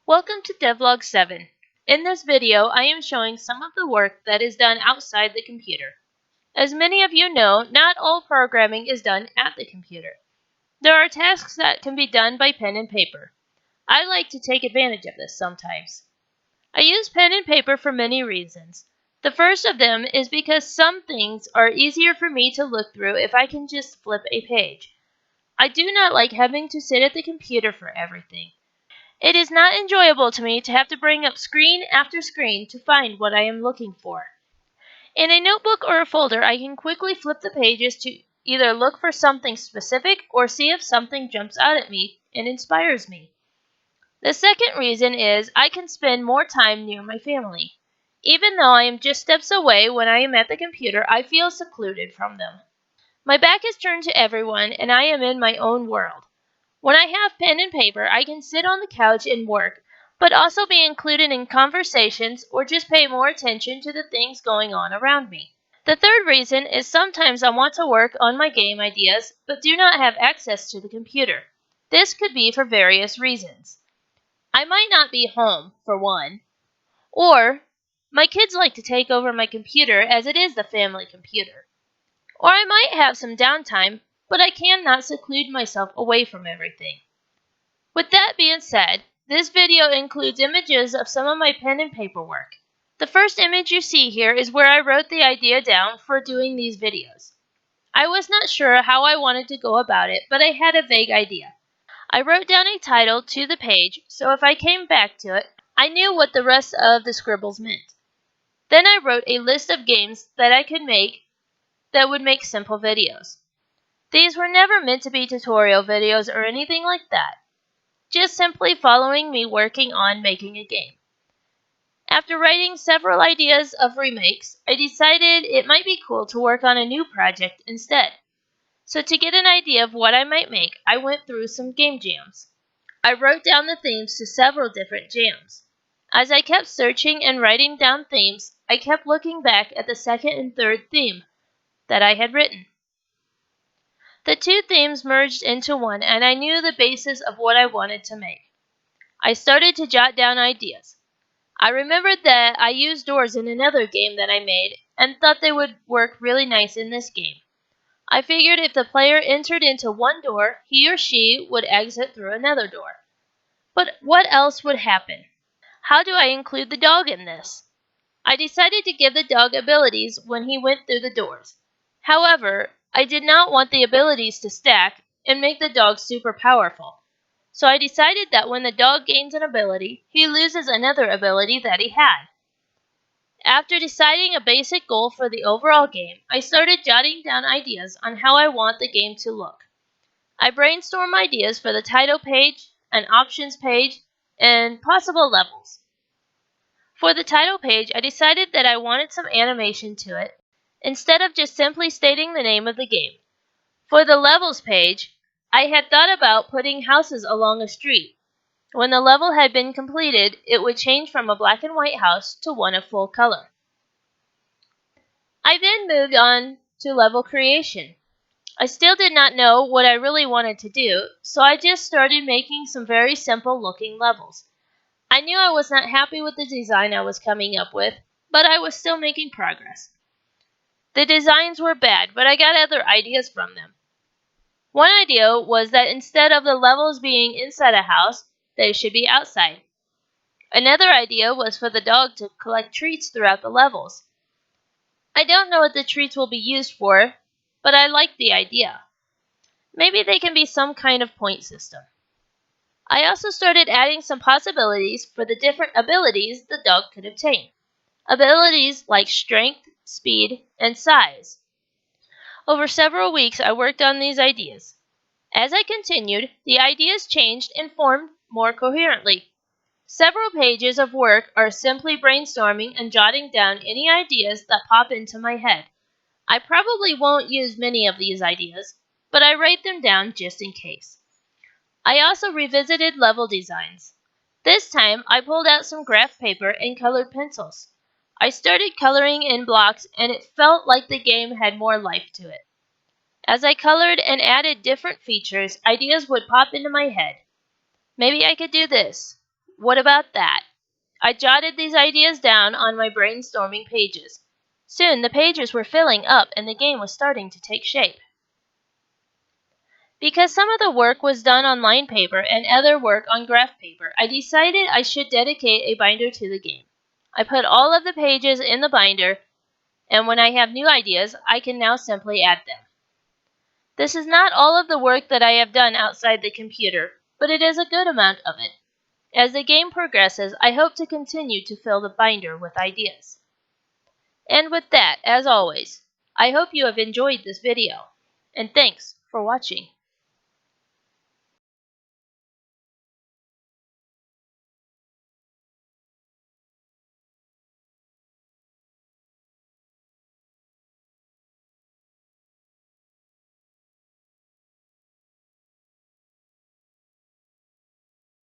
Welcome to Devlog 7. In this video, I am showing some of the work that is done outside the computer. As many of you know, not all programming is done at the computer. There are tasks that can be done by pen and paper. I like to take advantage of this sometimes. I use pen and paper for many reasons. The first of them is because some things are easier for me to look through if I can just flip a page. I do not like having to sit at the computer for everything. It is not enjoyable to me to have to bring up screen after screen to find what I am looking for. In a notebook or a folder, I can quickly flip the pages to either look for something specific or see if something jumps out at me and inspires me. The second reason is I can spend more time near my family. Even though I am just steps away when I am at the computer, I feel secluded from them. My back is turned to everyone and I am in my own world. When I have pen and paper, I can sit on the couch and work, but also be included in conversations or just pay more attention to the things going on around me. The third reason is sometimes I want to work on my game ideas, but do not have access to the computer. This could be for various reasons. I might not be home, for one, or my kids like to take over my computer as it is the family computer. Or I might have some downtime, but I cannot seclude myself away from everything. With that being said, this video includes images of some of my pen and paper work. The first image you see here is where I wrote the idea down for doing these videos. I was not sure how I wanted to go about it, but I had a vague idea. I wrote down a title to the page, so if I came back to it, I knew what the rest of the scribbles meant. Then I wrote a list of games that I could make that would make simple videos. These were never meant to be tutorial videos or anything like that, just simply following me working on making a game. After writing several ideas of remakes, I decided it might be cool to work on a new project instead. So to get an idea of what I might make, I went through some game jams. I wrote down the themes to several different jams. As I kept searching and writing down themes, I kept looking back at the second and third theme that I had written. The two themes merged into one, and I knew the basis of what I wanted to make. I started to jot down ideas. I remembered that I used doors in another game that I made, and thought they would work really nice in this game. I figured if the player entered into one door, he or she would exit through another door. But what else would happen? How do I include the dog in this? I decided to give the dog abilities when he went through the doors. However, I did not want the abilities to stack and make the dog super powerful. So I decided that when the dog gains an ability, he loses another ability that he had. After deciding a basic goal for the overall game, I started jotting down ideas on how I want the game to look. I brainstormed ideas for the title page, an options page, and possible levels. For the title page, I decided that I wanted some animation to it, instead of just simply stating the name of the game. For the levels page, I had thought about putting houses along a street. When the level had been completed, it would change from a black and white house to one of full color. I then moved on to level creation. I still did not know what I really wanted to do, so I just started making some very simple looking levels. I knew I was not happy with the design I was coming up with, but I was still making progress. The designs were bad, but I got other ideas from them. One idea was that instead of the levels being inside a house, they should be outside. Another idea was for the dog to collect treats throughout the levels. I don't know what the treats will be used for, but I like the idea. Maybe they can be some kind of point system. I also started adding some possibilities for the different abilities the dog could obtain. Abilities like strength, speed, and size. Over several weeks I worked on these ideas. As I continued, the ideas changed and formed more coherently. Several pages of work are simply brainstorming and jotting down any ideas that pop into my head. I probably won't use many of these ideas, but I write them down just in case. I also revisited level designs. This time, I pulled out some graph paper and colored pencils. I started coloring in blocks and it felt like the game had more life to it. As I colored and added different features, ideas would pop into my head. Maybe I could do this. What about that? I jotted these ideas down on my brainstorming pages. Soon the pages were filling up and the game was starting to take shape. Because some of the work was done on line paper and other work on graph paper, I decided I should dedicate a binder to the game. I put all of the pages in the binder, and when I have new ideas, I can now simply add them. This is not all of the work that I have done outside the computer, but it is a good amount of it. As the game progresses, I hope to continue to fill the binder with ideas. And with that, as always, I hope you have enjoyed this video, and thanks for watching.